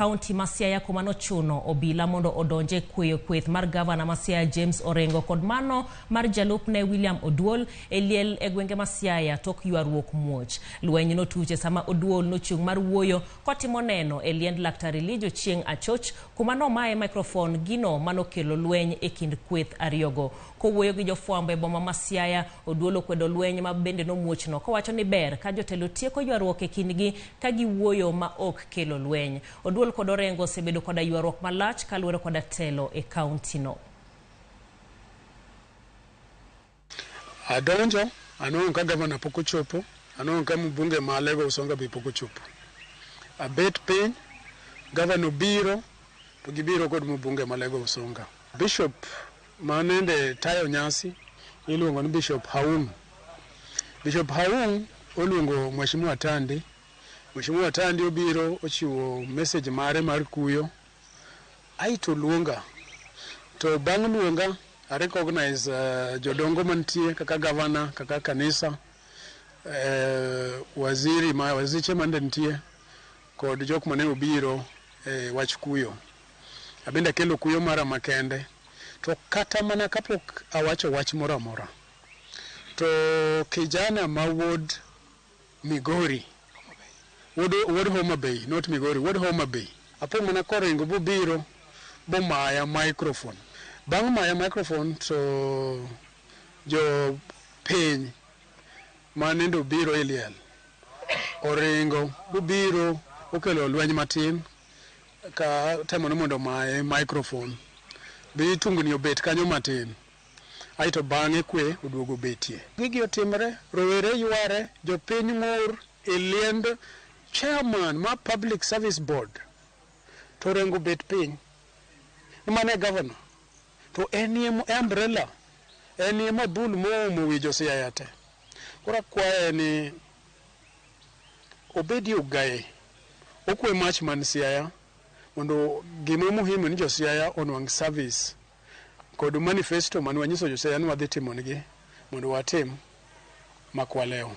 Kaunti ma Siaya kuma nochuno obila mondo odonje kuyo kweth mar gavana ma Siaya James Orengo kod mano mar jalupne William Oduol eliel e gwenge ma Siaya tok ywarruok muoch. Lweny notuche sama Oduol nochung mar wuoyo kotimo neno e liend Laktar Elijah Chieng Achoch kuma nomaye microphone gino manokelo lweny e kind kweth ariyogo. Kowuoyo gi jofwambo e boma ma Siaya, Oduol okwedo lweny ma bende nomuochno kowacho ni ber ka jotelo tieko ywarruok e kindgi ka giwuoyo ma ok kelo lweny. Oduol kod Orengo osebedo koda ywarruok malach kaluwore koda telo e kaunti no. Adonjo, anong ka gavana pok ochopo, anong ka mbunge ma Lego Usonga be pok ochopo. Abet piny, gavana biro, to gibiro kod mbunge ma Lego Usonga. Bishop manende tayo nyasi, iluongo ni Bishop Haung. Bishop Haung oluongo Mheshimiwa Tandi. Mheshimiwa Tandi obiro ochiwo message mare mar kuyo. Aito luonga. To bang' luonga, I recognize jodongo mantie kaka gavana, kaka kanisa, waziche mande ntie, kod jok mane obiro wach kuyo. Abende kelo kuyo mara makende. To kata mana kapok awacho wach mora mora. To kijana ma Ward Migori, Ward Homa Bay, not Migori, Ward Homa Bay. Apo mana Orengo biro bo maya microphone. Bang' maya microphone to jo piny manendo biro eliel. Orengo biro okelo lweny matin ka temo mondo maye microphone. Bi tungni obet kanyo matin. Aito bang'e kwe oduogo betie. Gigi otimre, rowere yware, jopiny ng'ur eliend chairman ma Public Service Board. To Orengo bet piny. Mane governor. To enie umbrella. Enie mabul mo wi jo Siaya te. Kora kwae ni obedi ugaye. Okwe mach man Siaya. Mondo gima muhimu ni jo Siaya onwang service. Kod manifesto man wanyiso jo Siaya ni wadhi timo nigi mondo watim makwaleo.